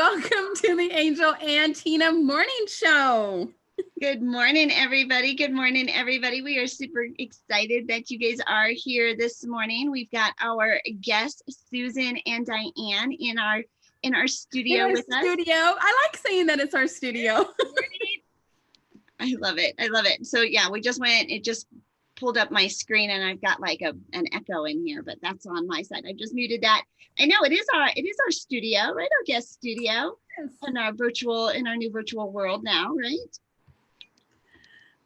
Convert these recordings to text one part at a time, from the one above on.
welcome to the Angel and Tina Morning Show. Good morning, everybody. Good morning, everybody. We are super excited that you guys are here this morning. We've got our guests, Susan and Diane, in our studio with us. I like saying that it's our studio. I love it. I love it. So yeah, we just went. It just pulled up my screen, and I've got like an echo in here, but that's on my side. I just muted that. I know it is our studio, right? Our guest studio, yes. In our new virtual world now, right?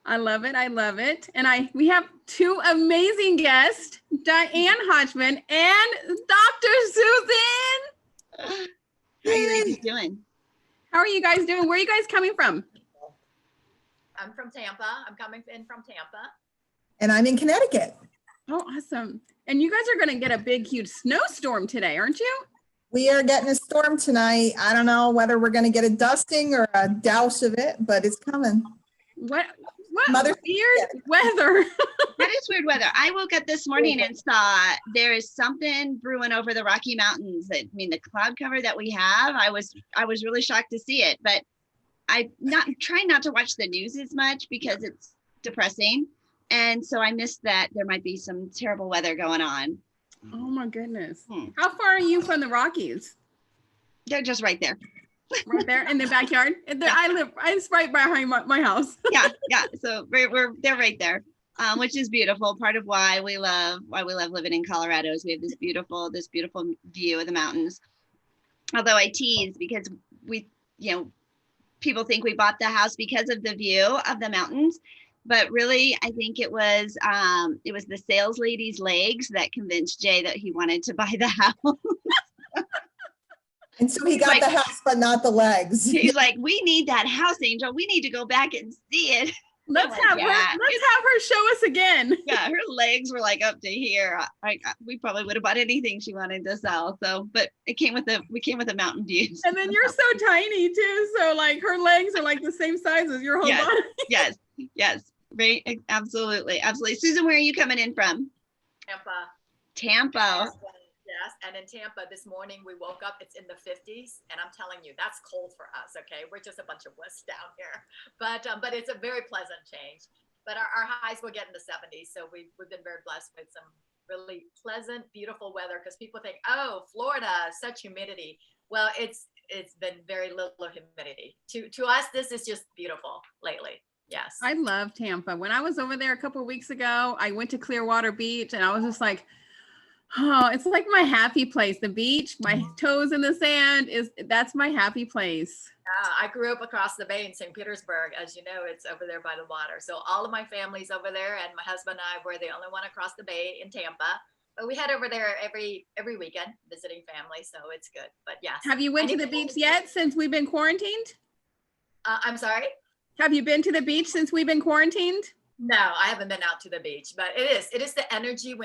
I love it. I love it. And we have two amazing guests, Diane Hochman and Dr. Susan. How are you ladies doing? How are you guys doing? Where are you guys coming from? I'm from Tampa. I'm coming in from Tampa. And I'm in Connecticut. Oh, awesome. And you guys are going to get a big, huge snowstorm today, aren't you? We are getting a storm tonight. I don't know whether we're going to get a dusting or a douse of it, but it's coming. What weird weather. That is weird weather. I woke up this morning and saw there is something brewing over the Rocky Mountains. I mean, the cloud cover that we have, I was really shocked to see it, but I'm trying not to watch the news as much because it's depressing. And so I missed that there might be some terrible weather going on. Oh my goodness. How far are you from the Rockies? They're just right there. Right there in the backyard. It's right behind my house. Yeah. So they're right there, which is beautiful. Part of why we love living in Colorado is we have this beautiful view of the mountains. Although I tease because people think we bought the house because of the view of the mountains, but really I think it was the sales lady's legs that convinced Jay that he wanted to buy the house. And so he got the house, but not the legs. He's like, we need that house, Angel. We need to go back and see it. Let's have her show us again. Yeah, her legs were like up to here. We probably would have bought anything she wanted to sell. So, but we came with a mountain view. And then you're so tiny too. So like her legs are like the same size as your whole body. Yes. Right. Absolutely. Susan, where are you coming in from? Tampa. Yes, and in Tampa this morning we woke up, it's in the 50s, and I'm telling you, that's cold for us, okay? We're just a bunch of wuss down here, but it's a very pleasant change. But our highs will get in the 70s, so we've been very blessed with some really pleasant, beautiful weather, because people think, oh, Florida, such humidity. Well, it's been very little humidity. To us, this is just beautiful lately. Yes. I love Tampa. When I was over there a couple of weeks ago, I went to Clearwater Beach, and I was just like, oh, it's like my happy place. The beach, my toes in the sand, that's my happy place. I grew up across the bay in St. Petersburg. As you know, it's over there by the water. So all of my family's over there, and my husband and I were the only one across the bay in Tampa. But we head over there every weekend visiting family, so it's good. But yes. Have you went to the beach yet since we've been quarantined? I'm sorry? Have you been to the beach since we've been quarantined? No, I haven't been out to the beach, but it is the energy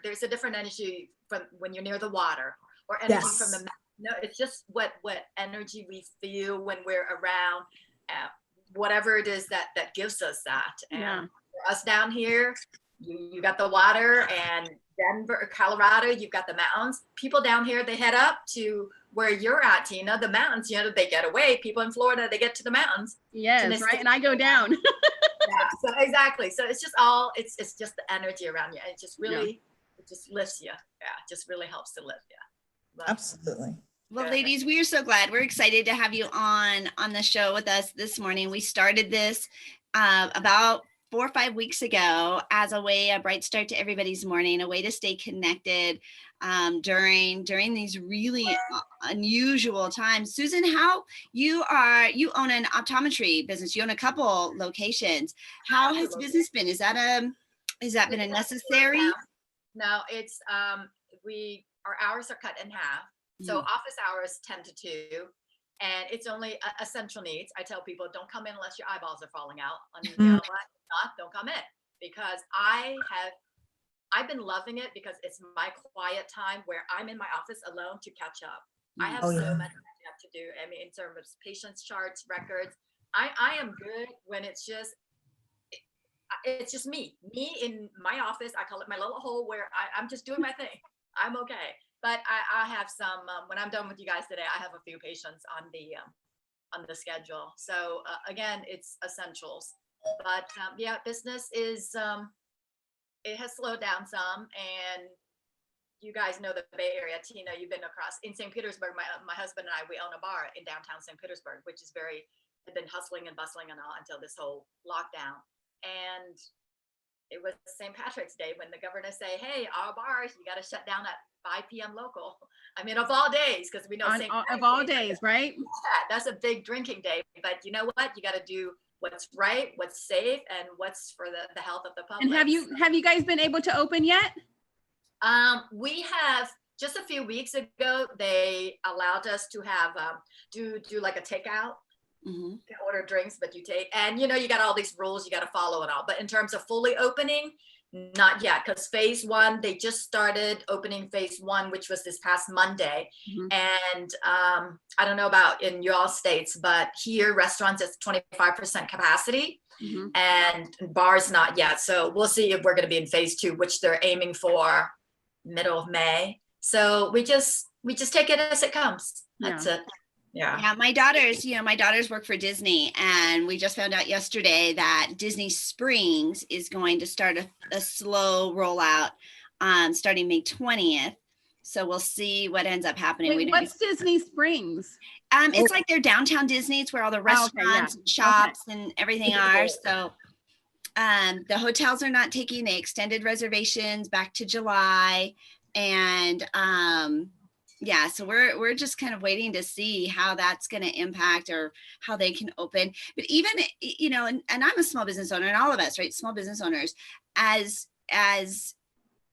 there's a different energy from when you're near the water, or energy from the mountain. No, it's just what energy we feel when we're around, whatever it is that gives us that. And for us down here, you got the water, and Denver, Colorado, you've got the mountains. People down here, they head up to where you're at, Tina, the mountains, they get away. People in Florida, they get to the mountains. Yes, right, and I go down. Yeah, so exactly. So it's just it's just the energy around you. It just really, it just lifts you. Yeah, it just really helps to lift you. But, absolutely. Well, ladies, we are so glad. We're excited to have you on the show with us this morning. We started this about 4 or 5 weeks ago as a bright start to everybody's morning, a way to stay connected during these really unusual times. Susan, how you own an optometry business. You own a couple locations. How has business been? Has that been a necessary? No, it's our hours are cut in half. So office hours 10 to 2. And it's only essential needs. I tell people, don't come in unless your eyeballs are falling out. You know what? Don't come in, because I've been loving it, because it's my quiet time where I'm in my office alone to catch up. I have so much I have to do. I mean, in terms of patients, charts, records, I am good when it's just me in my office. I call it my little hole where I'm just doing my thing. I'm okay. but I have some, when I'm done with you guys today, I have a few patients on the schedule. So again, it's essentials, but yeah, business is, it has slowed down some, and you guys know the Bay Area. Tina, you've been across in St. Petersburg. My husband and I, we own a bar in downtown St. Petersburg, which is had been hustling and bustling and all until this whole lockdown. And it was St. Patrick's Day when the governor say, hey, our bars, you got to shut down at 5 p.m. local. I mean, of all days, because we know Of all days, right? Yeah, that's a big drinking day. But you know what? You got to do what's right, what's safe, and what's for the health of the public. And have you guys been able to open yet? We have, just a few weeks ago, they allowed us to have do like a takeout. You can order drinks, but you take, and you know, you got all these rules you got to follow and all. But in terms of fully opening, not yet, because phase one, they just started opening phase one, which was this past Monday. And I don't know about in your states, but here restaurants is 25% capacity. And bars not yet. So we'll see if we're going to be in phase two, which they're aiming for middle of May. So we just take it as it comes. That's it. Yeah. My daughters work for Disney, and we just found out yesterday that Disney Springs is going to start a slow rollout starting May 20th. So we'll see what ends up happening. Wait, what's Disney Springs? It's like their downtown Disney. It's where all the restaurants and shops and everything are. So the hotels are not taking the extended reservations back to July. And yeah, so we're just kind of waiting to see how that's going to impact or how they can open. But even, you know, and I'm a small business owner, and all of us, right, small business owners, as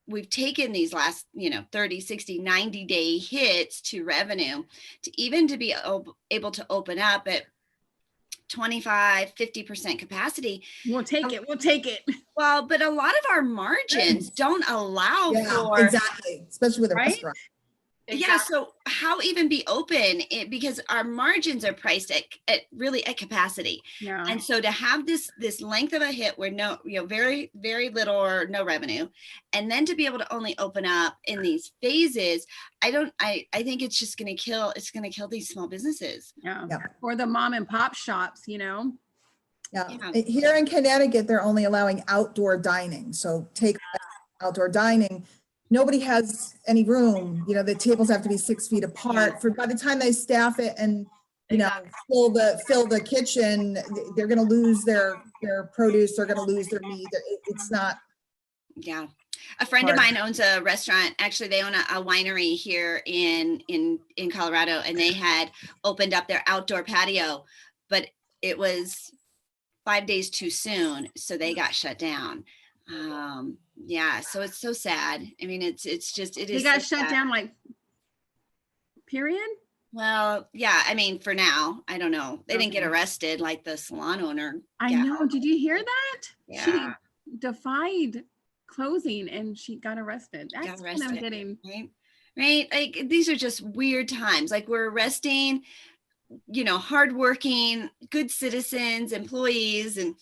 we've taken these last, 30, 60, 90 day hits to revenue, to be able to open up at 25, 50% capacity. We'll take it. Well, but a lot of our margins don't allow for. Exactly. Especially with a restaurant. Exactly. Yeah. So how even be open because our margins are priced at capacity. Yeah. And so to have this length of a hit where very, very little or no revenue, and then to be able to only open up in these phases, I think it's just going to kill these small businesses. Yeah. Or the mom and pop shops, Yeah. Here in Connecticut, they're only allowing outdoor dining. So take outdoor dining. Nobody has any room. The tables have to be 6 feet apart. By the time they staff it and fill the kitchen, they're going to lose their produce. They're going to lose their meat. It's not. Yeah. A friend of mine owns a restaurant. Actually, they own a winery here in Colorado, and they had opened up their outdoor patio, but it was 5 days too soon, so they got shut down. Yeah, so it's so sad. I mean, it is. They got shut down, like, period. Well, yeah. I mean, for now, I don't know. They didn't get arrested like the salon owner. I know. Did you hear that? Yeah. She defied closing and she got arrested. That's what I'm getting. Right. Like, these are just weird times. Like, we're arresting, hardworking, good citizens, employees, and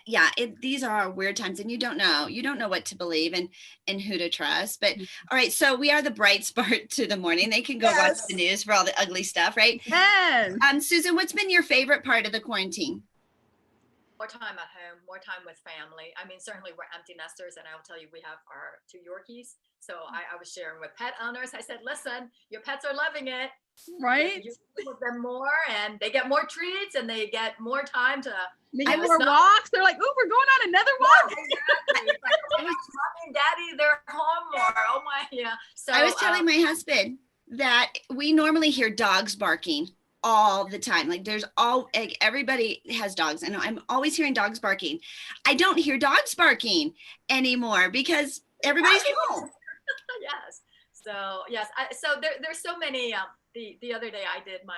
yeah, these are weird times, and you don't know what to believe and who to trust. But all right, so we are the bright spot to the morning. They can go watch the news for all the ugly stuff, right? Yes. Susan, what's been your favorite part of the quarantine? More time at home, more time with family. I mean, certainly we're empty nesters, and I will tell you, we have our 2 Yorkies. So I was sharing with pet owners. I said, listen, your pets are loving it. Right. You with them more, and they get more treats, and they get more time to. They get more walks. They're like, "Oh, we're going on another walk." Exactly. It's like, mommy and daddy, they're home more. Oh my, yeah. So I was telling my husband that we normally hear dogs barking all the time. Like, everybody has dogs. I know I'm always hearing dogs barking. I don't hear dogs barking anymore because everybody's home. Yes. So yes. So there's so many. The other day I did my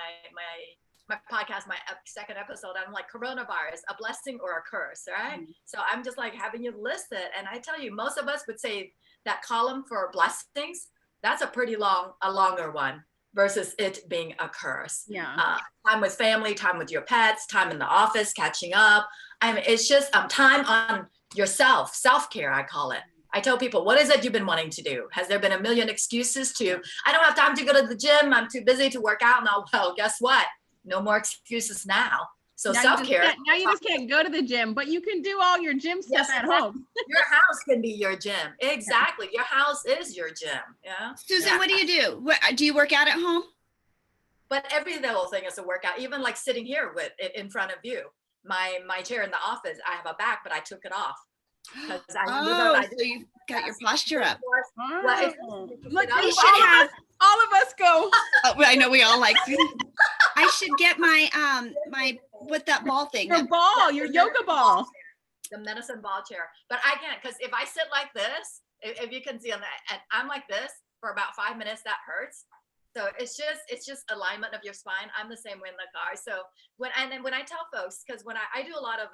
podcast, my second episode. I'm like, coronavirus, a blessing or a curse, right? So I'm just like having you list it, and I tell you, most of us would say that column for blessings, that's a longer one versus it being a curse. Yeah. Time with family, time with your pets, time in the office, catching up. I mean, it's just time on yourself, self-care, I call it. I tell people, what is it you've been wanting to do? Has there been a million excuses to, I don't have time to go to the gym. I'm too busy to work out now. Well, guess what? No more excuses now. So self-care. Now you just can't go to the gym, but you can do all your gym stuff at home. Your house can be your gym. Exactly. Your house is your gym. Yeah. Susan, what do you do? Do you work out at home? But every little thing is a workout, even like sitting here with it in front of you. My chair in the office, I have a back, but I took it off. So you've got your posture up. Look, we should have all of us go. Oh, I know we all like. I should get my with that ball thing. Your ball, your yoga ball. The medicine ball chair. But I can't, because if I sit like this, if you can see on that, and I'm like this for about 5 minutes, that hurts. So it's just alignment of your spine. I'm the same way in the car. So when I tell folks, because when I do a lot of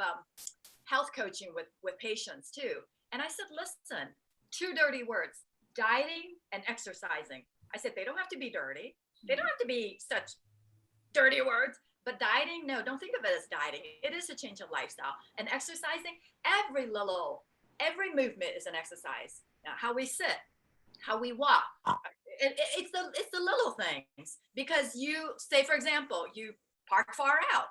health coaching with patients too, and I said, listen, 2 dirty words: dieting and exercising. I said, they don't have to be dirty. They don't have to be such dirty words. But dieting, no, don't think of it as dieting. It is a change of lifestyle. And exercising, every movement is an exercise. Now, how we sit, how we walk, it's the little things. Because you say, for example, you park far out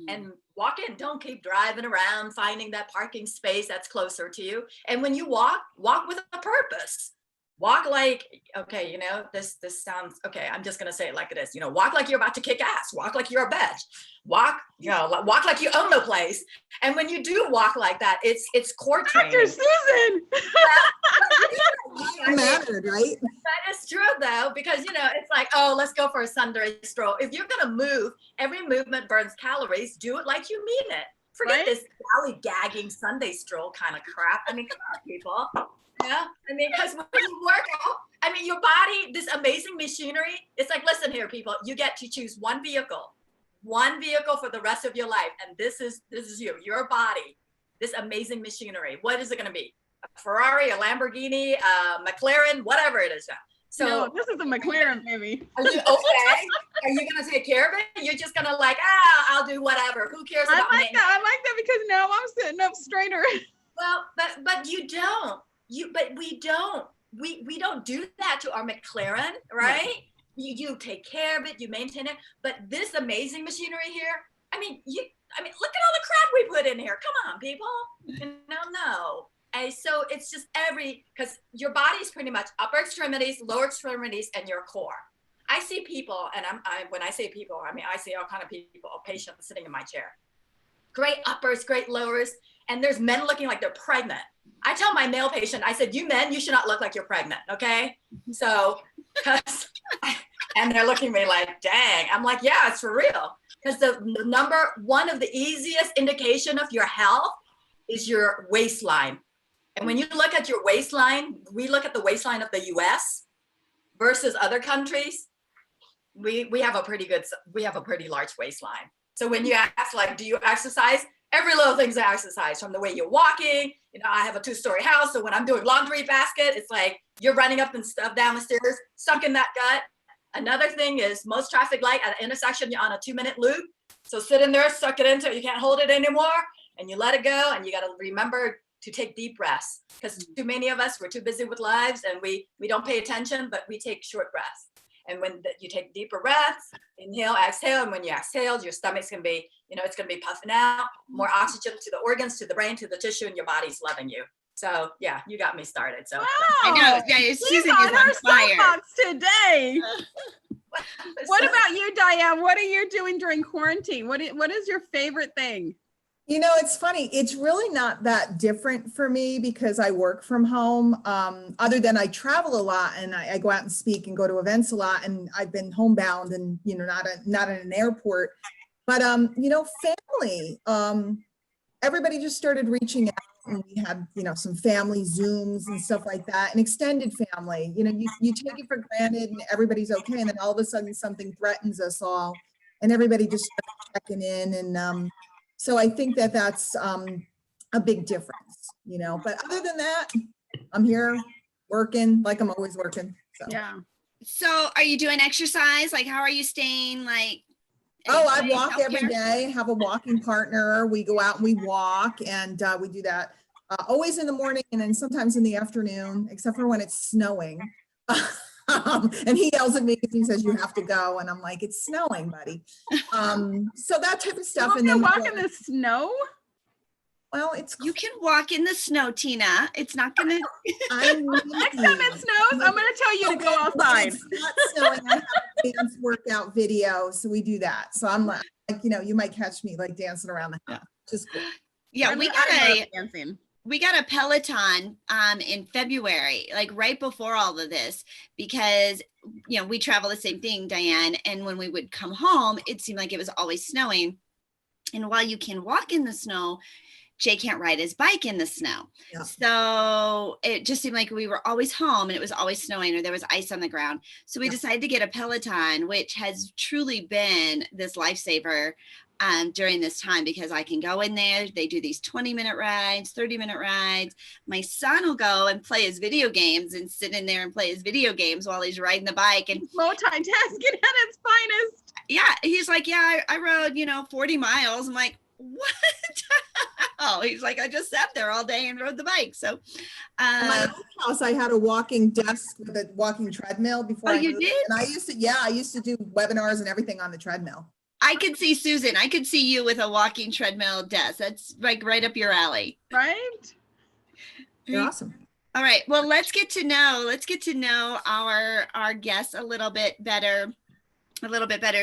and walk in. Don't keep driving around finding that parking space that's closer to you. And when you walk with a purpose. Walk like, okay, this sounds, okay, I'm just going to say it like it is. Walk like you're about to kick ass. Walk like you're a bitch. Walk like you own the place. And when you do walk like that, it's core training. Dr. Susan! Mattered, right? That is true, though, because, it's like, oh, let's go for a Sunday stroll. If you're going to move, every movement burns calories. Do it like you mean it. Forget this gagging Sunday stroll kind of crap. I mean, come on, people. Yeah, because when you work out, your body, this amazing machinery, it's like, listen here, people, you get to choose one vehicle for the rest of your life. And this is your body, this amazing machinery. What is it going to be? A Ferrari, a Lamborghini, a McLaren, whatever it is now. So no, this is a McLaren, baby. Are you okay? Are you going to take care of it? You're just going to I'll do whatever. Who cares about me? I like that because now I'm sitting up straighter. Well, but you don't. We don't do that to our McLaren, right? Yeah. You take care of it, you maintain it. But this amazing machinery here, look at all the crap we put in here. Come on, people. No. And so it's just because your body's pretty much upper extremities, lower extremities, and your core. I see people, and when I say people, I see all kind of people, patients sitting in my chair. Great uppers, great lowers, and there's men looking like they're pregnant. I tell my male patient, I said, you men, you should not look like you're pregnant, okay? So, and they're looking at me like, dang. I'm like, yeah, it's for real. Because the number one of the easiest indication of your health is your waistline. And when you look at your waistline, we look at the waistline of the US versus other countries. We have a pretty large waistline. So when you ask, do you exercise? Every little thing's an exercise, from the way you're walking. I have a 2-story house, so when I'm doing laundry basket, it's like you're running up and stuff down the stairs, stuck in that gut. Another thing is most traffic light at an intersection, you're on a 2-minute loop. So sit in there, suck it in until you can't hold it anymore, and you let it go. And you got to remember to take deep breaths, because too many of us, we're too busy with lives and we don't pay attention, but we take short breaths. And when you take deeper breaths, inhale, exhale, and when you exhale, your stomach's going to be, it's going to be puffing out, more oxygen to the organs, to the brain, to the tissue, and your body's loving you. So yeah, you got me started. So wow. I know, yeah, Susan is on fire today. What about you, Diane? What are you doing during quarantine? What is your favorite thing? It's funny. It's really not that different for me because I work from home. Other than I travel a lot and I go out and speak and go to events a lot, and I've been homebound and not in an airport. But family. Everybody just started reaching out, and we had some family Zooms and stuff like that, and extended family. You take it for granted and everybody's okay, and then all of a sudden something threatens us all, and everybody just started checking in and. So I think that's a big difference, but other than that, I'm here working like I'm always working. So. Yeah. So are you doing exercise? How are you staying I walk every day, have a walking partner. We go out and we walk, and we do that always in the morning and then sometimes in the afternoon, except for when it's snowing. And he yells at me because he says, you have to go. And I'm like, it's snowing, buddy. So that type of stuff. You and then walk in the snow? Well, it's You can walk in the snow, Tina. It's not gonna. Next time it snows, I'm gonna tell you to go outside. It's not snowing. I have a dance workout video, so we do that. So I'm like, you might catch me like dancing around the house. Just cool. Yeah, Dancing. we got a Peloton in February, like right before all of this, because we travel the same thing, Diane. And when we would come home, it seemed like it was always snowing. And while you can walk in the snow, Jay can't ride his bike in the snow. Yeah. So it just seemed like we were always home and it was always snowing or there was ice on the ground. So we decided to get a Peloton, which has truly been this lifesaver during this time, because I can go in there. They do these 20-minute rides, 30-minute rides. My son will go and play his video games and sit in there and play his video games while he's riding the bike. And multitasking at its finest. Yeah. He's like, yeah, I rode, 40 miles. I'm like, what? Oh, he's like, I just sat there all day and rode the bike. So in my old house, I had a walking desk with a walking treadmill before. Oh, you did? And I used to do webinars and everything on the treadmill. I could see Susan. I could see you with a walking treadmill desk. That's like right up your alley. Right? You're awesome. All right. Well, let's get to know our guests a little bit better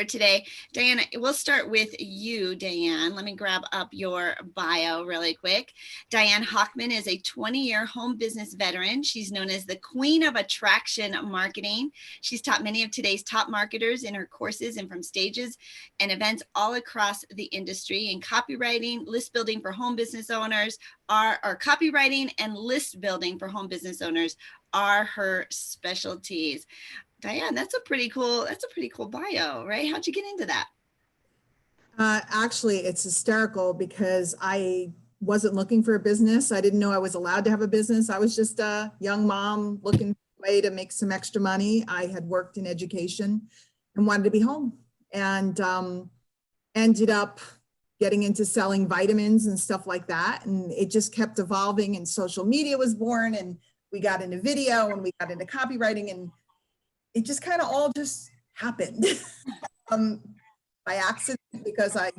today. Diane, we'll start with you, Diane. Let me grab up your bio really quick. Diane Hochman is a 20-year home business veteran. She's known as the Queen of Attraction Marketing. She's taught many of today's top marketers in her courses and from stages and events all across the industry in copywriting, list building for home business owners, copywriting and list building for home business owners are her specialties. Diane, that's a pretty cool bio, right? How'd you get into that? Actually, it's hysterical because I wasn't looking for a business. I didn't know I was allowed to have a business. I was just a young mom looking for a way to make some extra money. I had worked in education and wanted to be home, and ended up getting into selling vitamins and stuff like that. And it just kept evolving, and social media was born, and we got into video and we got into copywriting, and it just kind of all just happened by accident because I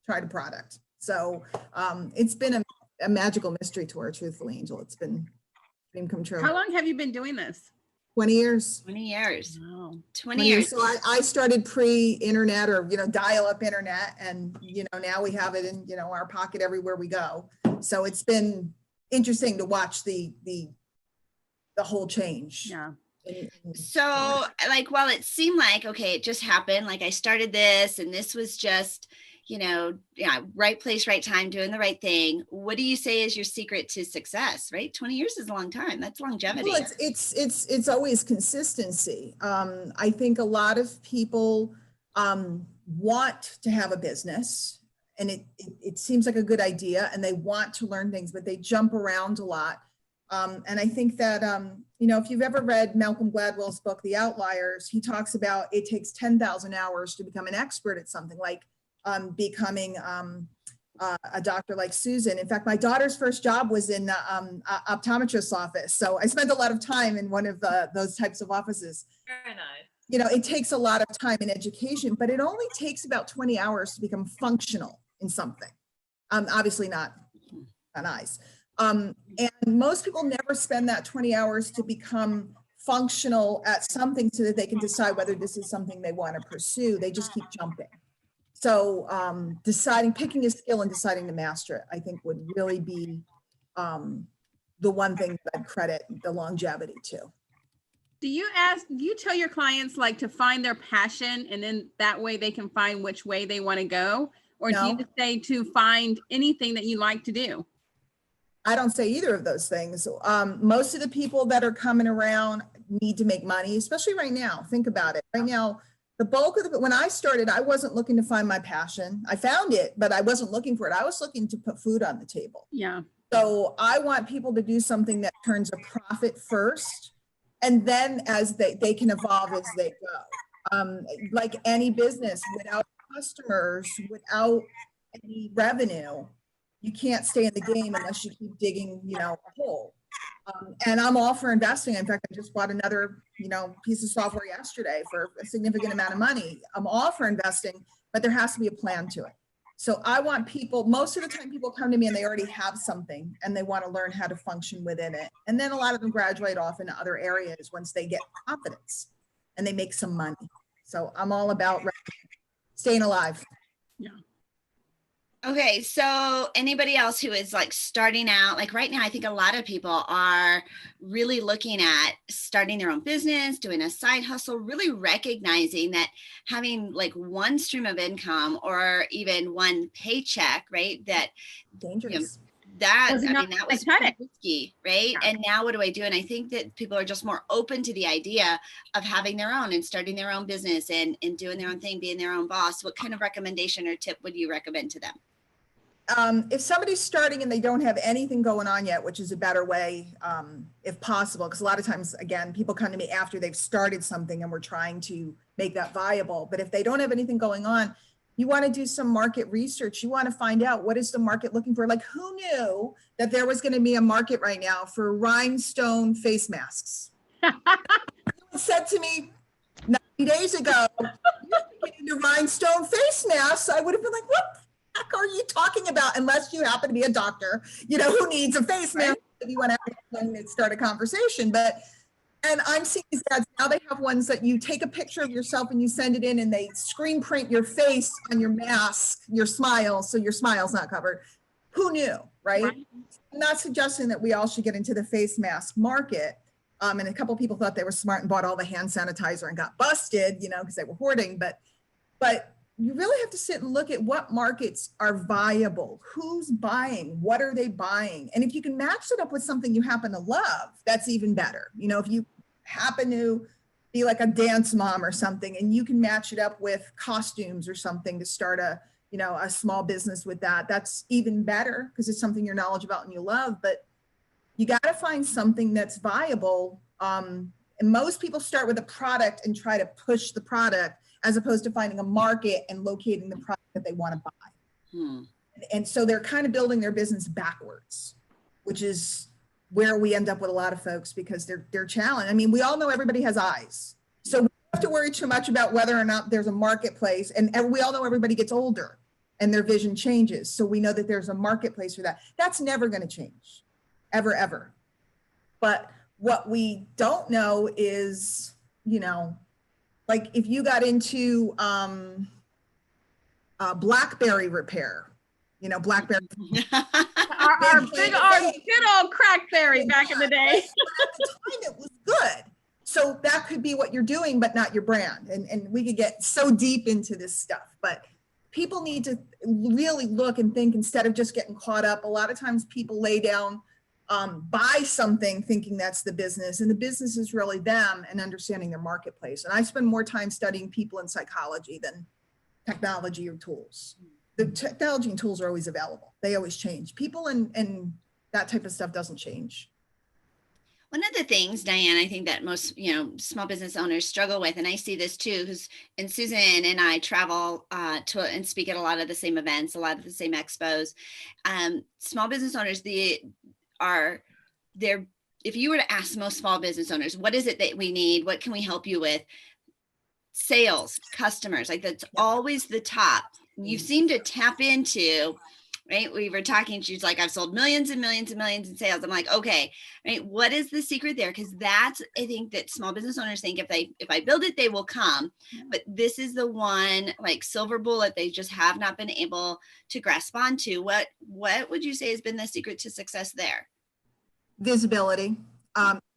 tried a product. So it's been a magical mystery tour, truthfully, Angel. It's been dream come true. How long have you been doing this? 20 years. 20 years. Wow. 20 years. So I started pre-internet or, dial-up internet, and, now we have it in, our pocket everywhere we go. So it's been interesting to watch the whole change. Yeah. So while it seemed like, okay, it just happened, like I started this and this was just, right place, right time, doing the right thing. What do you say is your secret to success, right? 20 years is a long time. That's longevity. Well, it's always consistency. I think a lot of people want to have a business, and it seems like a good idea, and they want to learn things, but they jump around a lot. And I think that, if you've ever read Malcolm Gladwell's book, The Outliers, he talks about it takes 10,000 hours to become an expert at something, like becoming a doctor like Susan. In fact, my daughter's first job was in the optometrist's office. So I spent a lot of time in one of those types of offices. Very nice. It takes a lot of time in education, but it only takes about 20 hours to become functional in something. Obviously not eyes. And most people never spend that 20 hours to become functional at something so that they can decide whether this is something they want to pursue. They just keep jumping. So picking a skill and deciding to master it, I think would really be the one thing that I'd credit the longevity to. Do you tell your clients to find their passion, and then that way they can find which way they want to go? Or No. do you just say to find anything that you like to do? I don't say either of those things. Most of the people that are coming around need to make money, especially right now. Think about it. Right now, the bulk of when I started, I wasn't looking to find my passion. I found it, but I wasn't looking for it. I was looking to put food on the table. Yeah. So I want people to do something that turns a profit first, and then as they can evolve as they go. Like any business, without customers, without any revenue, you can't stay in the game unless you keep digging, a hole. And I'm all for investing. In fact, I just bought another, piece of software yesterday for a significant amount of money. I'm all for investing, but there has to be a plan to it. So I want people, most of the time people come to me and they already have something and they want to learn how to function within it. And then a lot of them graduate off into other areas once they get confidence and they make some money. So I'm all about staying alive. Yeah. Okay, so anybody else who is like starting out, like right now, I think a lot of people are really looking at starting their own business, doing a side hustle, really recognizing that having like one stream of income or even one paycheck, right? That dangerous. That was pretty risky, right? Yeah. And now what do I do? And I think that people are just more open to the idea of having their own and starting their own business and doing their own thing, being their own boss. What kind of recommendation or tip would you recommend to them? If somebody's starting and they don't have anything going on yet, which is a better way, if possible, because a lot of times, again, people come to me after they've started something and we're trying to make that viable. But if they don't have anything going on, you want to do some market research. You want to find out, what is the market looking for? Like, who knew that there was going to be a market right now for rhinestone face masks? Someone said to me 90 days ago, you're getting into rhinestone face masks. I would have been like, what the heck are you talking about? Unless you happen to be a doctor, who needs a face mask if you want to start a conversation. And I'm seeing these ads now. They have ones that you take a picture of yourself and you send it in and they screen print your face on your mask, your smile, so your smile's not covered. Who knew, right? I'm not suggesting that we all should get into the face mask market. And a couple of people thought they were smart and bought all the hand sanitizer and got busted, because they were hoarding. But you really have to sit and look at what markets are viable. Who's buying? What are they buying? And if you can match it up with something you happen to love, that's even better. If you happen to be like a dance mom or something, and you can match it up with costumes or something to start a small business with that, that's even better because it's something you're knowledgeable about and you love. But you got to find something that's viable. And most people start with a product and try to push the product, as opposed to finding a market and locating the product that they want to buy. And so they're kind of building their business backwards, which is where we end up with a lot of folks because they're challenged. I mean, we all know everybody has eyes. So we don't have to worry too much about whether or not there's a marketplace. And we all know everybody gets older and their vision changes. So we know that there's a marketplace for that. That's never going to change, ever, ever. But what we don't know is, like if you got into BlackBerry repair, BlackBerry. our good old crackberry back in the day. At the time it was good. So that could be what you're doing, but not your brand. And we could get so deep into this stuff, but people need to really look and think instead of just getting caught up. A lot of times people lay down, buy something thinking that's the business, and the business is really them and understanding their marketplace. And I spend more time studying people and psychology than technology or tools. The technology and tools are always available. They always change. People and that type of stuff doesn't change. One of the things, Diane, I think that most, small business owners struggle with, and I see this too, and Susan and I travel to and speak at a lot of the same events, a lot of the same expos. Small business owners, if you were to ask most small business owners, what is it that we need? What can we help you with? Sales, customers, like that's always the top. You seem to tap into, right? We were talking, she's like, I've sold millions and millions and millions in sales. I'm like, okay, right. What is the secret there? Because that's, I think that small business owners think if I build it, they will come. But this is the one like silver bullet they just have not been able to grasp onto. What would you say has been the secret to success there? Visibility,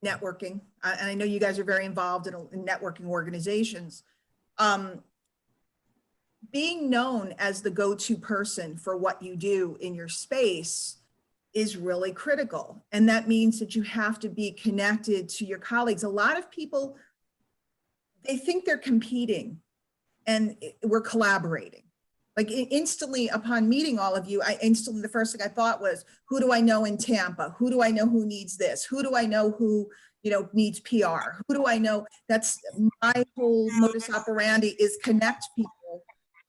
networking. And I know you guys are very involved in networking organizations. Being known as the go-to person for what you do in your space is really critical. And that means that you have to be connected to your colleagues. A lot of people, they think they're competing and we're collaborating. Like instantly upon meeting all of you, the first thing I thought was, who do I know in Tampa? Who do I know who needs this? Who do I know who, needs PR? Who do I know? That's my whole modus operandi, is connect people.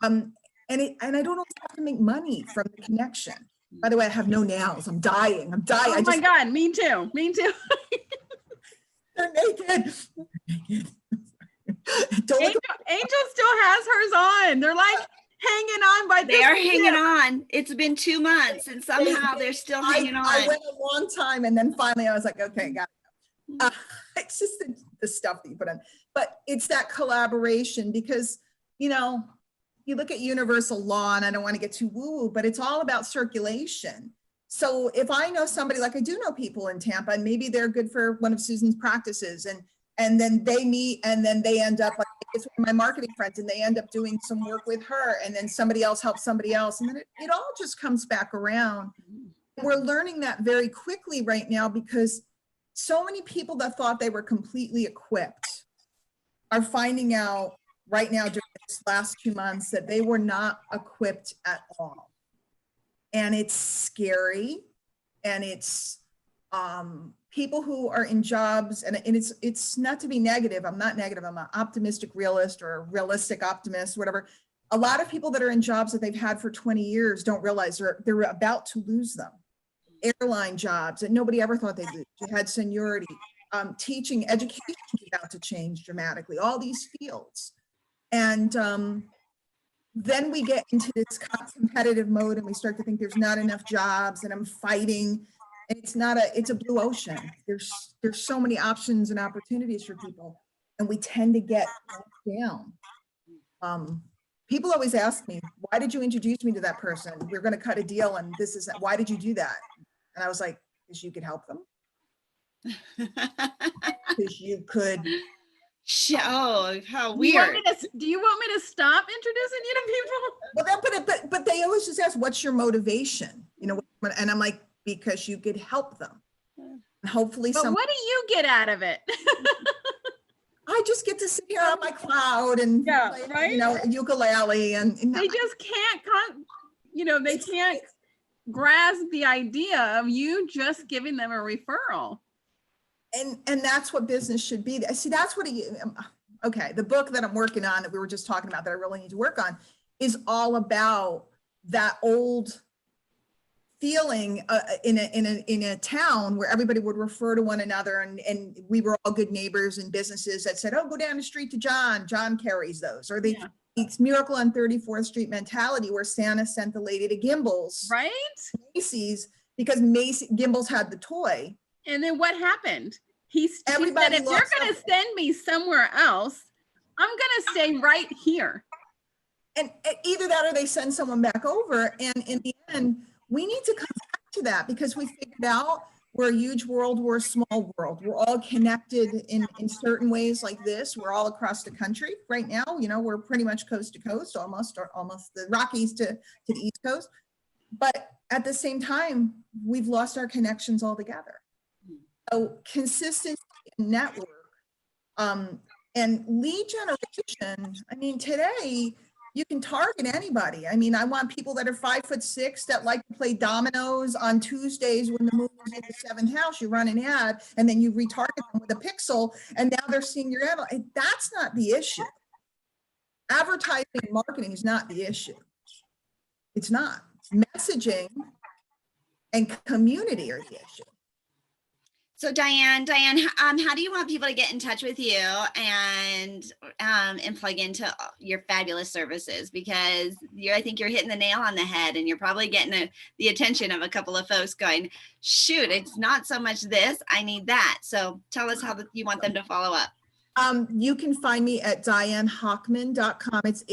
And I don't always have to make money from the connection. By the way, I have no nails. I'm dying. Oh my God, me too. Me too. They're naked. Don't look Angel still has hers on. They're like hanging on by They are hanging on. It's been 2 months and somehow they're still hanging on. I went a long time and then finally I was like, okay, got it. It's just the stuff that you put on. But it's that collaboration because, you know, you look at universal law, and I don't want to get too woo-woo, but it's all about circulation. So if I know somebody, like I do know people in Tampa, and maybe they're good for one of Susan's practices, and then they meet, and then they end up like, it's one of my marketing friends, and they end up doing some work with her, and then somebody else helps somebody else, and then it all just comes back around. We're learning that very quickly right now because so many people that thought they were completely equipped are finding out right now during this last 2 months that they were not equipped at all. And it's scary. And it's people who are in jobs, and it's not to be negative. I'm not negative. I'm an optimistic realist or a realistic optimist, whatever. A lot of people that are in jobs that they've had for 20 years don't realize they're about to lose them. Airline jobs that nobody ever thought they'd lose. You had seniority, teaching, education is about to change dramatically, all these fields. And then we get into this competitive mode and we start to think there's not enough jobs and I'm fighting. And it's a blue ocean. There's so many options and opportunities for people. And we tend to get down. People always ask me, why did you introduce me to that person? We're going to cut a deal and why did you do that? And I was like, because you could help them. Because you could. Oh, how weird. Do you want me to stop introducing you to people? Well, but they always just ask, what's your motivation? You know, and I'm like, because you could help them. Hopefully, but what do you get out of it? I just get to sit here on my cloud and play, right? You know, ukulele, and they just can't, they can't grasp the idea of you just giving them a referral. And that's what business should be. See, that's what okay. The book that I'm working on that we were just talking about that I really need to work on is all about that old feeling in a town where everybody would refer to one another, and we were all good neighbors and businesses that said, oh, go down the street to John carries those, or it's Miracle on 34th Street mentality where Santa sent the lady to Gimbel's, right? Macy's, because Gimbel's had the toy. And then what happened? She said, if you're going to send me somewhere else, I'm going to stay right here. And either that or they send someone back over. And in the end, we need to come back to that because we figured out we're a huge world, we're a small world. We're all connected in certain ways like this. We're all across the country right now. You know, we're pretty much coast to coast, almost the Rockies to the East Coast. But at the same time, we've lost our connections altogether. So consistency and network and lead generation. I mean, today you can target anybody. I mean, I want people that are 5'6" that like to play dominoes on Tuesdays when the moon is in the seventh house. You run an ad and then you retarget them with a pixel, and now they're seeing your ad. That's not the issue. Advertising and marketing is not the issue. It's not. Messaging and community are the issue. So Diane, how do you want people to get in touch with you and plug into your fabulous services? Because I think you're hitting the nail on the head, and you're probably getting the attention of a couple of folks going, shoot, it's not so much this, I need that. So tell us how you want them to follow up. You can find me at DianeHochman.com. It's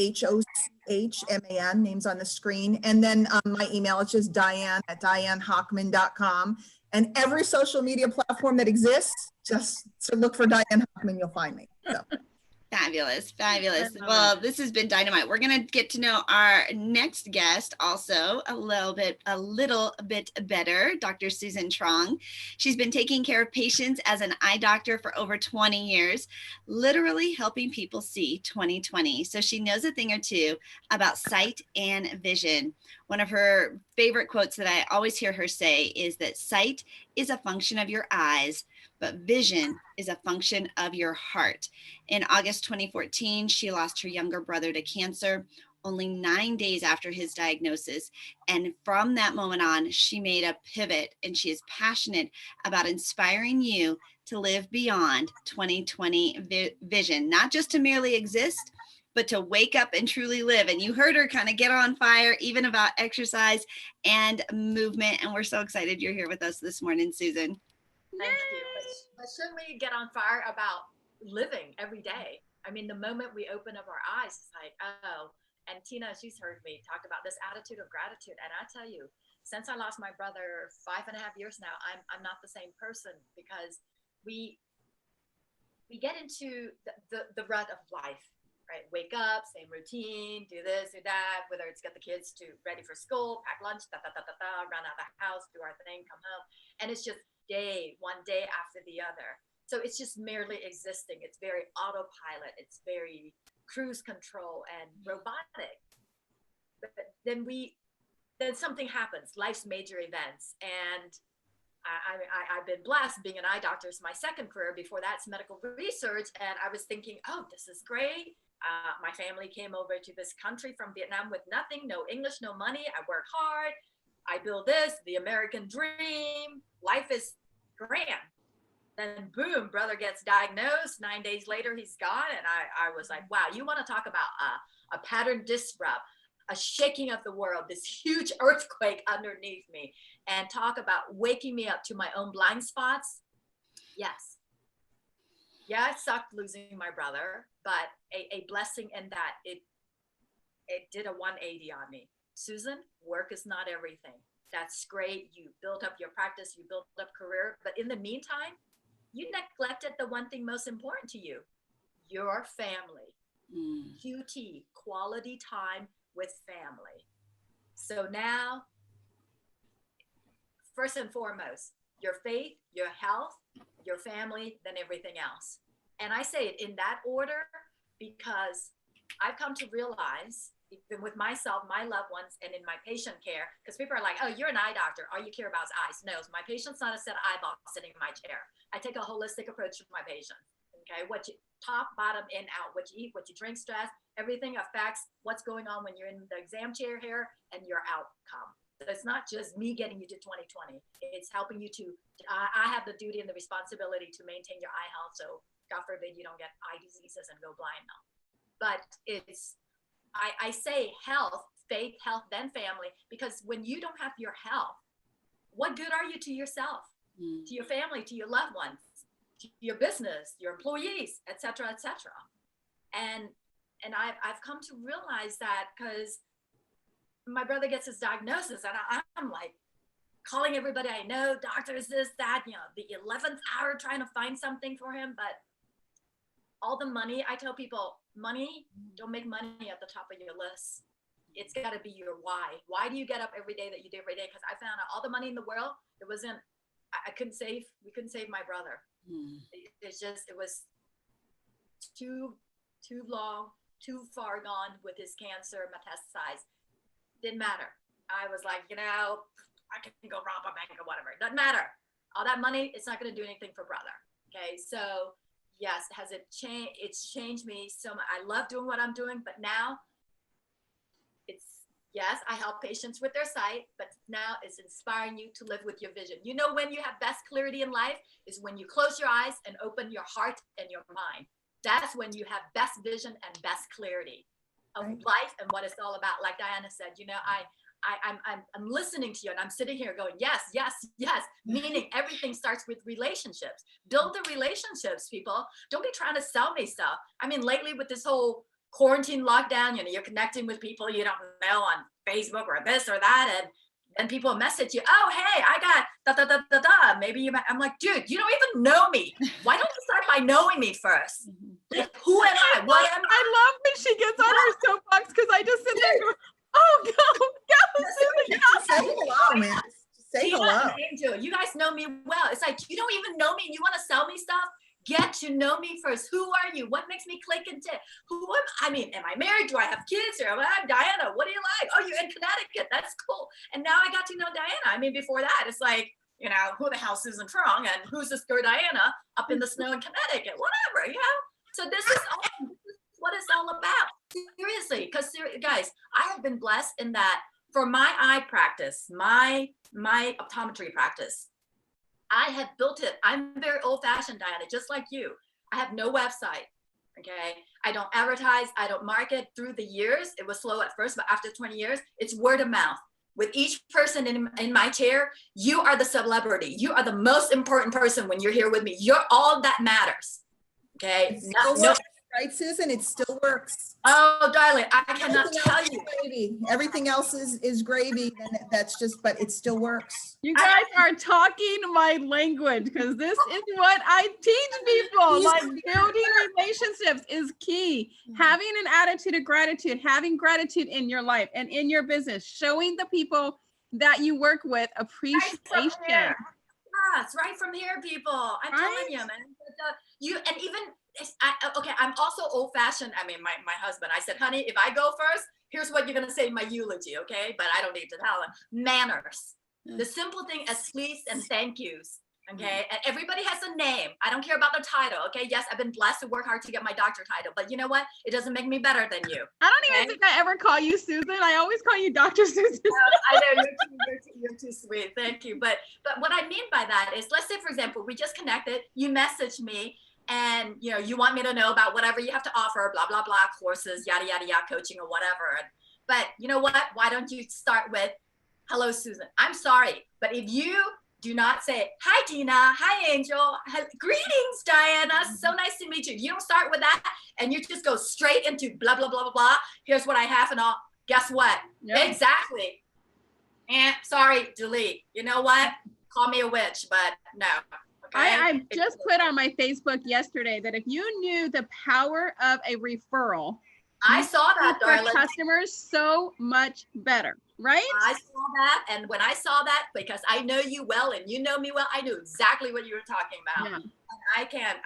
HOCHMAN, name's on the screen. And then my email is just Diane@DianeHochman.com. And every social media platform that exists, just to look for Diane Hochman, you'll find me. So. Fabulous. Well, this has been dynamite. We're going to get to know our next guest also a little bit better, Dr. Susan Truong. She's been taking care of patients as an eye doctor for over 20 years, literally helping people see 20/20. So she knows a thing or two about sight and vision. One of her favorite quotes that I always hear her say is that sight is a function of your eyes, but vision is a function of your heart. In August 2014, she lost her younger brother to cancer. only 9 days after his diagnosis. And from that moment on, she made a pivot, and she is passionate about inspiring you to live beyond 2020 vision, not just to merely exist, but to wake up and truly live. And you heard her kind of get on fire, even about exercise and movement. And we're so excited you're here with us this morning, Susan. Thank you. But shouldn't we get on fire about living every day? I mean, the moment we open up our eyes, it's like, oh, and Tina, she's heard me talk about this attitude of gratitude. And I tell you, since I lost my brother 5.5 years now, I'm not the same person, because we get into the rut of life. Right? Wake up, same routine, do this, do that, whether it's get the kids to ready for school, pack lunch, run out of the house, do our thing, come home. And it's just one day after the other. So it's just merely existing. It's very autopilot. It's very cruise control and robotic. But then something happens, life's major events. And I've been blessed. Being an eye doctor is my second career. Before that's medical research. And I was thinking, oh, this is great. My family came over to this country from Vietnam with nothing, no English, no money. I work hard. I build this, the American dream. Life is grand. Then boom, brother gets diagnosed. 9 days later, he's gone. And I was like, wow, you want to talk about a pattern disrupt, a shaking of the world, this huge earthquake underneath me, and talk about waking me up to my own blind spots. Yes. Yeah, it sucked losing my brother, but a blessing in that it did a 180 on me. Susan, work is not everything. That's great. You built up your practice, you built up career, but in the meantime, you neglected the one thing most important to you, your family. QT, quality time with family. So now, first and foremost, your faith, your health, your family, then everything else. And I say it in that order because I've come to realize, even with myself, my loved ones, and in my patient care, because people are like, oh, you're an eye doctor. All you care about is eyes. No, my patient's not a set of eyeballs sitting in my chair. I take a holistic approach to my patient. Okay, what you top, bottom, in, out, what you eat, what you drink, stress, everything affects what's going on when you're in the exam chair here and your outcome. So it's not just me getting you to 2020. It's helping you to, I have the duty and the responsibility to maintain your eye health. So God forbid you don't get eye diseases and go blind now. But it's, I say health, faith, health, then family, because when you don't have your health, what good are you to yourself, to your family, to your loved ones, to your business, your employees, et cetera, et cetera. And I've come to realize that because my brother gets his diagnosis and I'm like calling everybody I know, doctors, this, that, you know, the 11th hour trying to find something for him. But all the money, I tell people, money, don't make money at the top of your list. It's got to be your why. Why do you get up every day that you do every day? Because I found out all the money in the world, it wasn't, we couldn't save my brother. It's just, it was too long, too far gone with his cancer metastasized. Didn't matter. I was like, you know, I can go rob a bank or whatever. Doesn't matter. All that money, it's not going to do anything for brother. Okay. So yes, has it changed? It's changed me so much. I love doing what I'm doing, but now it's, yes, I help patients with their sight, but now it's inspiring you to live with your vision. You know, when you have best clarity in life is when you close your eyes and open your heart and your mind. That's when you have best vision and best clarity of life and what it's all about. Like Diana said, you know, I'm listening to you and I'm sitting here going, yes, yes, yes. Meaning everything starts with relationships. Build the relationships, people. Don't be trying to sell me stuff. I mean, lately with this whole quarantine lockdown, you know, you're connecting with people you don't know on Facebook or this or that. And people message you, oh, hey, I got maybe you, I'm like, dude, you don't even know me. Why don't you start by knowing me first? Like, who am I? What am I? I love when she gets on her soapbox because I just sit there and go, oh, go, Susan, Say hello, man. Say Tina hello. and Angel, you guys know me well. It's like, you don't even know me and you want to sell me stuff? Get to know me first. Who are you? What makes me click and tick? I mean, am I married? Do I have kids? Or I'm Diana. What do you like? Oh, you're in Connecticut. That's cool. And now I got to know Diana. I mean, before that, it's like, you know, who the hell is Susan Truong and who's this girl Diana up in the snow in Connecticut? Whatever, you know? So this is what it's all about. seriously, because guys, I have been blessed in that for my eye practice, my optometry practice, I have built it. I'm very old-fashioned, Diana, just like you. I have no website. Okay, I don't advertise. I don't market. Through the years, it was slow at first, but after 20 years, it's word of mouth. With each person in my chair, you are the celebrity. You are the most important person when you're here with me. You're all that matters. Okay. No, right, Susan? It still works. Oh, darling, I cannot tell you. Gravy. Everything else is gravy. And that's just, but it still works. You guys are talking my language because this is what I teach people. Like building relationships is key. Having an attitude of gratitude, having gratitude in your life and in your business, showing the people that you work with appreciation. Yes, right from here, people. I'm telling you, man. And even okay, I'm also old-fashioned. I mean, my husband, I said, honey, if I go first, here's what you're gonna say in my eulogy, okay? But I don't need to tell him. Manners. The simple thing as please and thank yous, okay? And everybody has a name. I don't care about the title, okay? Yes, I've been blessed to work hard to get my doctor title, but you know what? It doesn't make me better than you. I don't even think I ever call you Susan. I always call you Dr. Susan. I know, you're too sweet. Thank you. But what I mean by that is, let's say, for example, we just connected, you message me, and you want me to know about whatever you have to offer, blah, blah, blah, courses, yada, yada, yada, coaching or whatever. But you know what? Why don't you start with, hello, Susan. I'm sorry, but if you do not say, hi, Tina, hi, Angel, greetings, Diana, so nice to meet you. You don't start with that, and you just go straight into blah, blah, blah, blah, blah. Here's what I have and all. Guess what? Yep. Exactly. And sorry, delete. You know what? Call me a witch, but no. Okay? I just put on my Facebook yesterday that if you knew the power of a referral, I saw that, darling. Customers so much better, right? I saw that, and when I saw that, because I know you well and you know me well, I knew exactly what you were talking about. Yeah. And I can't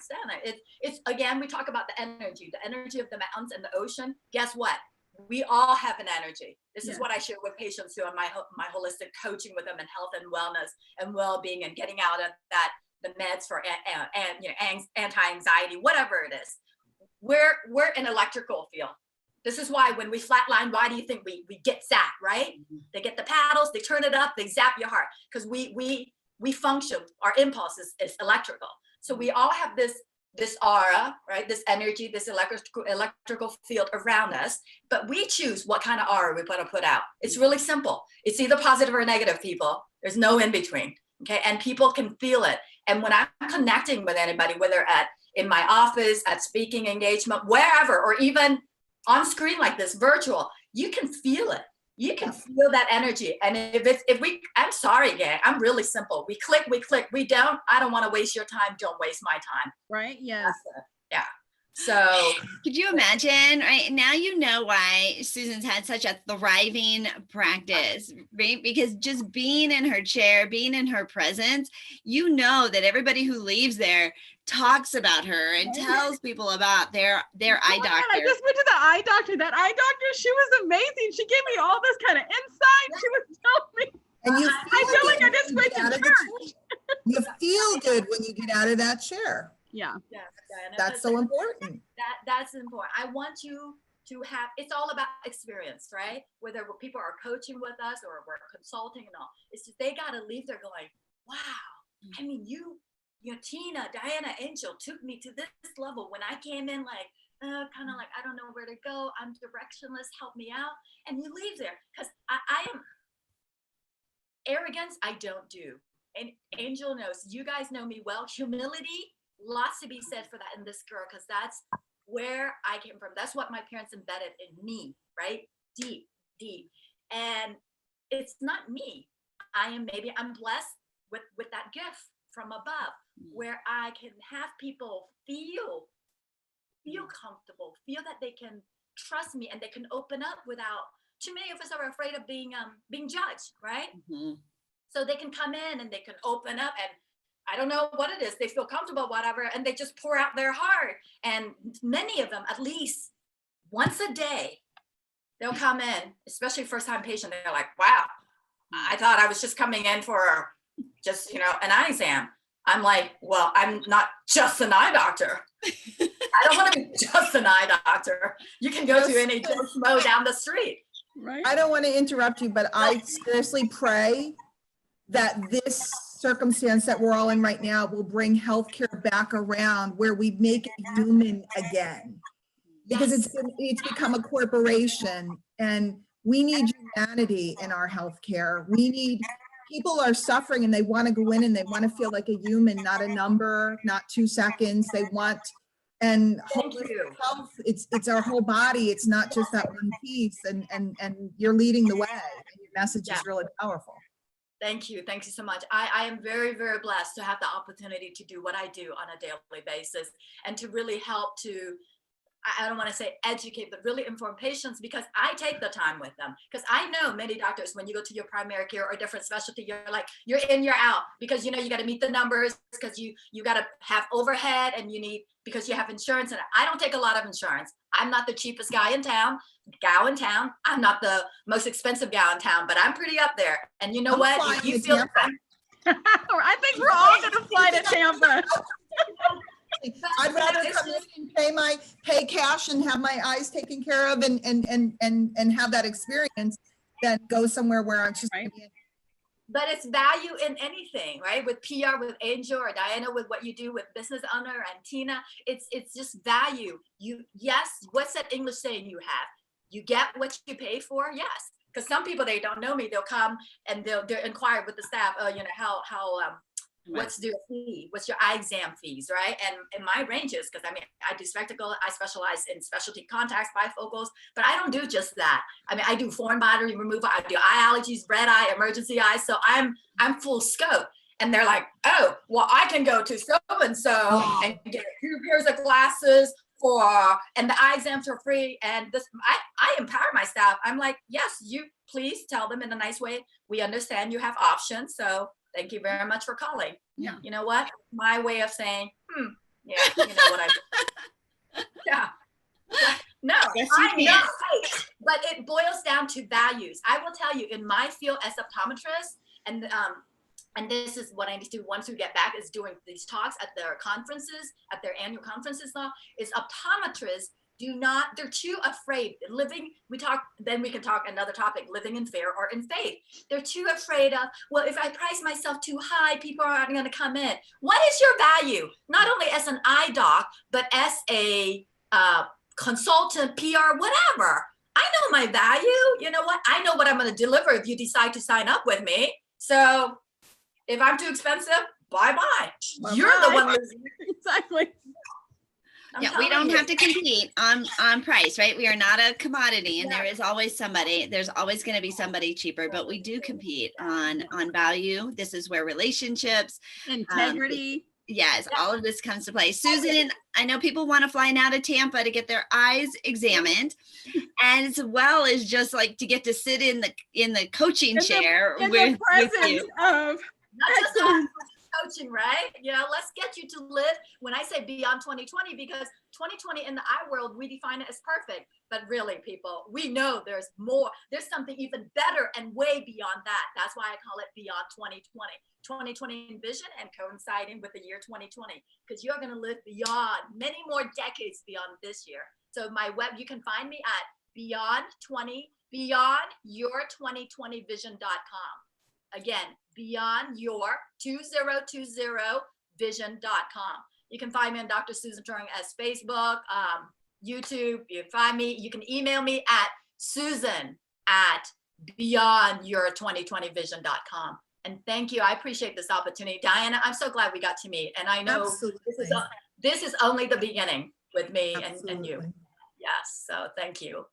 stand it. It's again, we talk about the energy of the mountains and the ocean. Guess what? We all have an energy. This is what I share with patients who are my holistic coaching with them in health and wellness and well-being and getting out of that, the meds for anti-anxiety, whatever it is. We're an electrical field. This is why when we flatline, why do you think we get zapped, right? They get the paddles, they turn it up, they zap your heart, because we function, our impulse is electrical. So we all have this aura, right? This energy, this electrical field around us, but we choose what kind of aura we want to put out. It's really simple. It's either positive or negative, people. There's no in between, okay? And people can feel it. And when I'm connecting with anybody, whether in my office, at speaking engagement, wherever, or even on screen like this, virtual, you can feel it. You can feel that energy. And I'm sorry, gang, I'm really simple. We click, we don't, I don't want to waste your time. Don't waste my time. Right. Yes. Yeah. So could you imagine, right? Now you know why Susan's had such a thriving practice, right? Because just being in her chair, being in her presence, you know that everybody who leaves there talks about her and tells people about their eye doctor. I just went to the eye doctor. That eye doctor, she was amazing. She gave me all this kind of insight. She was telling me. And you I feel like I just went to church. You feel good when you get out of that chair. Yeah. Yes, Diana, that's so important. That's important. I want you to have, it's all about experience, right? Whether people are coaching with us or we're consulting and all, it's just, they got to leave there going, wow, I mean, Tina, Diana, Angel took me to this level when I came in like, kind of like, I don't know where to go. I'm directionless, help me out. And you leave there, because I am, arrogance, I don't do. And Angel knows, you guys know me well. Humility, lots to be said for that in this girl, because that's where I came from. That's what my parents embedded in me, right? Deep. And it's not me. I'm blessed with that gift from above, where I can have people feel comfortable, feel that they can trust me and they can open up without, too many of us are afraid of being judged, right? Mm-hmm. So they can come in and they can open up, and I don't know what it is, they feel comfortable, whatever, and they just pour out their heart. And many of them, at least once a day, they'll come in, especially first-time patient, they're like, wow, I thought I was just coming in for just, an eye exam. I'm like, well, I'm not just an eye doctor. I don't want to be just an eye doctor. You can go to any Joe Schmo down the street. Right. I don't want to interrupt you, but I seriously pray that this circumstance that we're all in right now will bring healthcare back around where we make it human again. Because it's become a corporation, and we need humanity in our healthcare. People are suffering and they want to go in and they want to feel like a human, not a number, not 2 seconds. They want, and holistic health, it's our whole body. It's not just that one piece, and you're leading the way, and your message is really powerful. Thank you. Thank you so much. I am very, very blessed to have the opportunity to do what I do on a daily basis and to really help to, I don't want to say educate, but really inform patients, because I take the time with them. Because I know many doctors, when you go to your primary care or a different specialty, you're like, you're in, you're out, because you got to meet the numbers, because you got to have overhead, and because you have insurance. And I don't take a lot of insurance. I'm not the cheapest gal in town. I'm not the most expensive gal in town, but I'm pretty up there. And you know what? If you feel I think we're all going to fly to Tampa. I'd rather come in and pay cash and have my eyes taken care of and have that experience than go somewhere where I'm just. Right. But it's value in anything, right? With PR, with Angel or Diana, with what you do with business owner and Tina, it's just value. What's that English saying you have? You get what you pay for. Yes. Because some people, they don't know me. They'll come and they'll inquire with the staff, what's their fee? What's your eye exam fees, right? And my ranges, because I do spectacle, I specialize in specialty contacts, bifocals, but I don't do just that. I do foreign body removal, I do eye allergies, red eye, emergency eyes. So I'm full scope. And they're like, oh, well, I can go to so-and-so and get 2 pairs of glasses and the eye exams are free. And I empower my staff. I'm like, yes, you please tell them in a nice way. We understand you have options. So thank you very much for calling. Yeah. You know what? My way of saying, yeah, you know what I do. Yeah. No, yes, I know. But it boils down to values. I will tell you, in my field as optometrist, and this is what I need to do once we get back, is doing these talks at their conferences, at their annual conferences now, is optometrists they're too afraid. Then we can talk another topic, living in fear or in faith. They're too afraid of, well, if I price myself too high, people aren't going to come in. What is your value? Not only as an eye doc, but as a consultant, PR, whatever. I know my value. You know what? I know what I'm going to deliver if you decide to sign up with me. So if I'm too expensive, bye-bye. You're the one losing. Exactly. We don't have to compete on price, right? We are not a commodity, and there is always somebody. There's always going to be somebody cheaper, but we do compete on value. This is where relationships, integrity. Yes, all of this comes to play. Susan, I know people want to fly now to Tampa to get their eyes examined, and as well as just like to get to sit in the coaching chair with you. Not just coaching, right? Let's get you to live, when I say beyond 2020, because 2020 in the eye world, we define it as perfect. But really, people, we know there's more. There's something even better and way beyond that. That's why I call it beyond 2020. 2020 vision and coinciding with the year 2020, because you're going to live beyond many more decades beyond this year. So you can find me at beyondyour2020vision.com. Again, beyondyour2020vision.com. You can find me on Dr. Susan Truong as Facebook, YouTube. You can find me. You can email me at susan@beyondyour2020vision.com. And thank you. I appreciate this opportunity. Diana, I'm so glad we got to meet. And I know this is only the beginning with me and you. Yes. So thank you.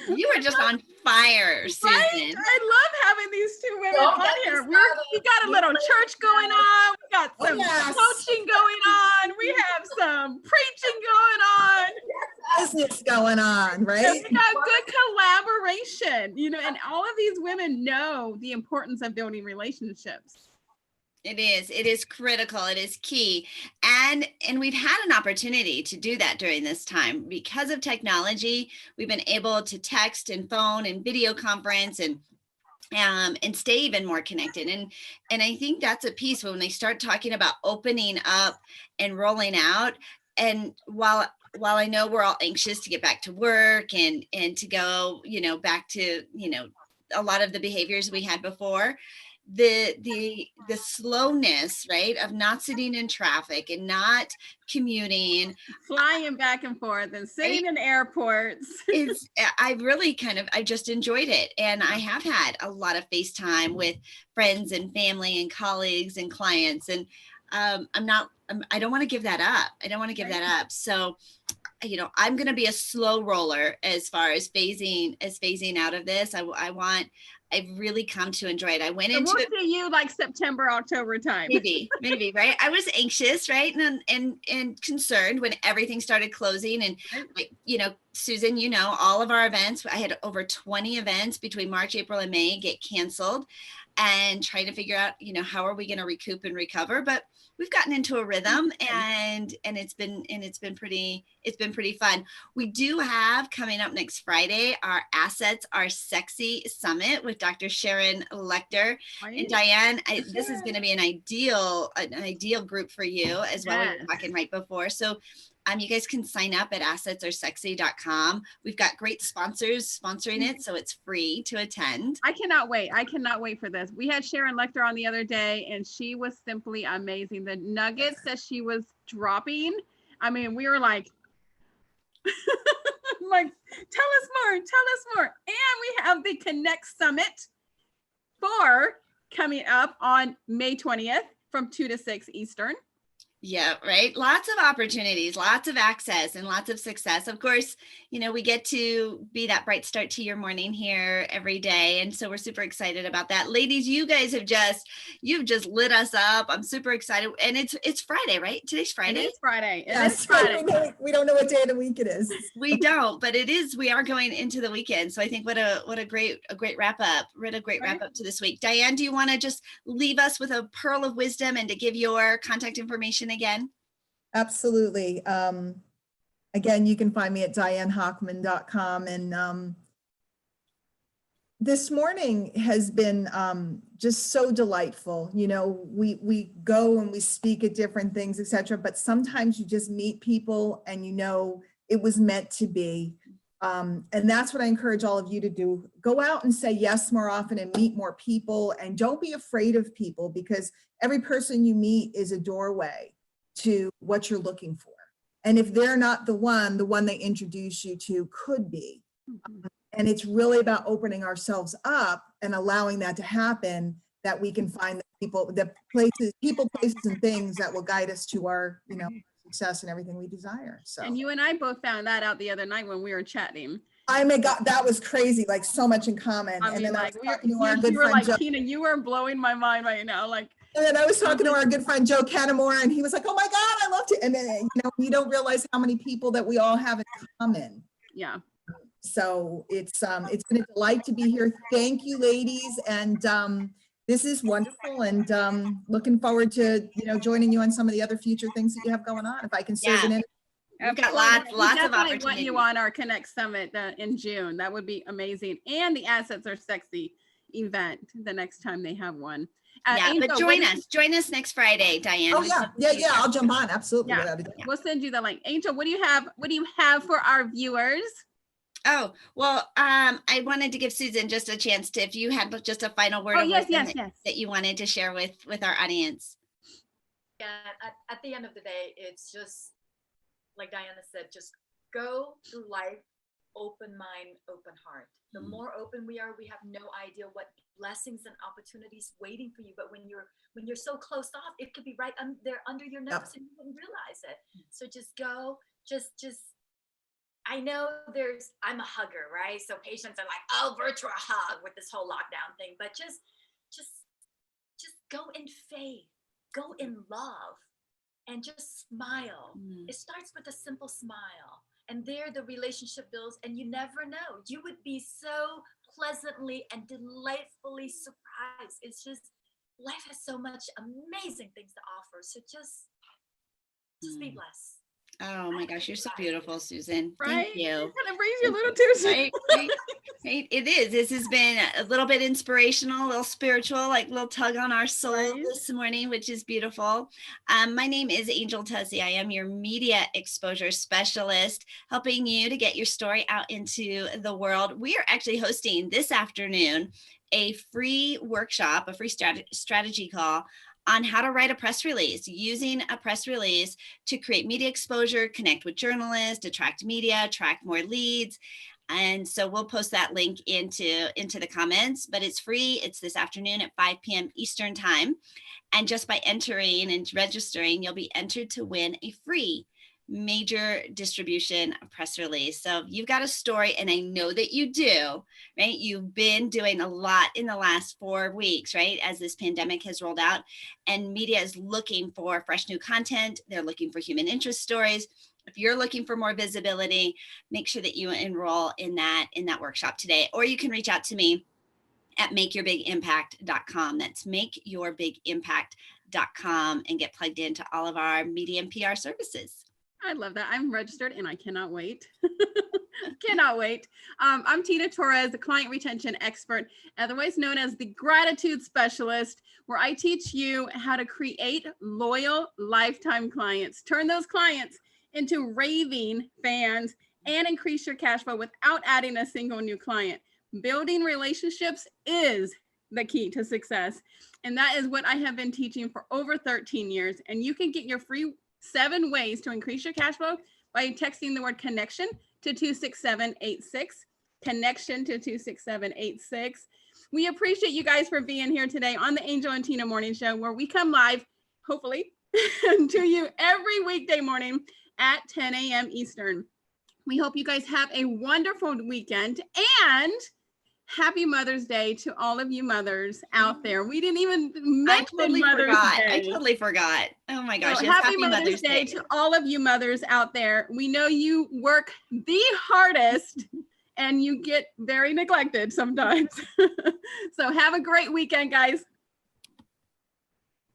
You were just on fire, Susan. Right? I love having these 2 women on here. We got a little church going on. We got some coaching going on. We have some preaching going on. Business going on, right? We got good collaboration, and all of these women know the importance of building relationships. It is critical. It is key. And we've had an opportunity to do that during this time. Because of technology, we've been able to text and phone and video conference and stay even more connected. And I think that's a piece when they start talking about opening up and rolling out. and while I know we're all anxious to get back to work and to go, back to, a lot of the behaviors we had before, the slowness, right, of not sitting in traffic and not commuting, flying back and forth and sitting in airports is, I just enjoyed it. And I have had a lot of FaceTime with friends and family and colleagues and clients. And I don't want to give that up. So, I'm going to be a slow roller as far as phasing out of this. I've really come to enjoy it. I went into we'll see you like September, October time. Maybe, right? I was anxious, right? And concerned when everything started closing. And, Susan, all of our events, I had over 20 events between March, April, and May get canceled, and trying to figure out, how are we going to recoup and recover? But we've gotten into a rhythm, and it's been pretty fun. We do have coming up next Friday our Assets Are Sexy Summit with Dr. Sharon Lecter and Diane. This is going to be an ideal group for you as well. We were talking right before. So you guys can sign up at assetsaresexy.com. We've got great sponsors sponsoring it, so it's free to attend. I cannot wait for this. We had Sharon Lecter on the other day, and she was simply amazing. The nuggets that she was dropping, I mean, we were like, tell us more. And we have the Connect Summit coming up on May 20th from 2 to 6 Eastern. Yeah, right. Lots of opportunities, lots of access, and lots of success. Of course, we get to be that bright start to your morning here every day. And so we're super excited about that. Ladies, you guys you've just lit us up. I'm super excited. And it's Friday, right? Today's Friday. It is Friday. Yes, Friday. We don't know what day of the week it is. We don't, but we are going into the weekend. So I think what a great wrap up. Wrap up to this week. Diane, do you want to just leave us with a pearl of wisdom and to give your contact information again? Absolutely. Again, you can find me at dianehochman.com. And this morning has been just so delightful. We go and we speak at different things, etc. But sometimes you just meet people and it was meant to be. And that's what I encourage all of you to do. Go out and say yes more often and meet more people, and don't be afraid of people, because every person you meet is a doorway to what you're looking for. And if they're not the one they introduce you to could be. And it's really about opening ourselves up and allowing that to happen, that we can find the places, and things that will guide us to our, success and everything we desire. So. And you and I both found that out the other night when we were chatting. I mean, God, that was crazy, like so much in common. I mean, and then like, you were like, Tina, you were blowing my mind right now. Like, and then I was talking to our good friend Joe Canamore, and he was like, "Oh my God, I loved it." And then you don't realize how many people that we all have in common. Yeah. So it's been a delight to be here. Thank you, ladies, and this is wonderful. And looking forward to joining you on some of the other future things that you have going on. If I can serve in it. We've got lots of opportunities. Want you on our Connect Summit in June. That would be amazing. And the Assets Are Sexy event the next time they have one. Angel, but join us next Friday, Diane. Oh yeah, I'll jump on. Absolutely. Yeah. We'll send you the link. Angel, what do you have for our viewers? Oh, well, I wanted to give Susan just a chance to, if you had just a final word that you wanted to share with our audience. Yeah, at the end of the day, it's just like Diana said, just go through life, open mind, open heart. The more open we are, we have no idea what blessings and opportunities waiting for you. But when you're so closed off, it could be right there under your nose and you wouldn't realize it. So just go, just I know I'm a hugger, right? So patients are like, oh, virtual hug with this whole lockdown thing, but just go in faith, go in love, and just smile. It starts with a simple smile. And there the relationship builds, and you never know. You would be so pleasantly and delightfully surprised. It's just, life has so much amazing things to offer. So just be blessed. Oh my gosh, you're so beautiful, Susan. Right? Thank you. It kind of brings you a little tears. Right. It is. This has been a little bit inspirational, a little spiritual, like a little tug on our soul this morning, which is beautiful. My name is Angel Tuccy. I am your media exposure specialist, helping you to get your story out into the world. We are actually hosting this afternoon a free workshop, a free strategy call on how to write a press release, using a press release to create media exposure, connect with journalists, attract media, attract more leads. And so we'll post that link into the comments, but it's free. It's this afternoon at 5 p.m. Eastern time. And just by entering and registering, you'll be entered to win a free major distribution press release. So if you've got a story, and I know that you do, right? You've been doing a lot in the last 4 weeks, right? As this pandemic has rolled out, and media is looking for fresh new content. They're looking for human interest stories. If you're looking for more visibility, make sure that you enroll in that workshop today, or you can reach out to me at makeyourbigimpact.com. That's makeyourbigimpact.com, and get plugged into all of our media and PR services. I love that. I'm registered and I cannot wait. Cannot wait. I'm Tina Torres, the client retention expert, otherwise known as the gratitude specialist, where I teach you how to create loyal lifetime clients, turn those clients into raving fans, and increase your cash flow without adding a single new client. Building relationships is the key to success. And that is what I have been teaching for over 13 years. And you can get your free 7 ways to increase your cash flow by texting the word connection to 26786. Connection to 26786. We appreciate you guys for being here today on the Angel and Tina Morning Show, where we come live, hopefully, to you every weekday morning at 10 a.m. Eastern. We hope you guys have a wonderful weekend, and happy Mother's Day to all of you mothers out there. We didn't even mention Mother's Day. I totally forgot. Oh my gosh. So yes, happy Mother's Day to all of you mothers out there. We know you work the hardest and you get very neglected sometimes. So have a great weekend, guys.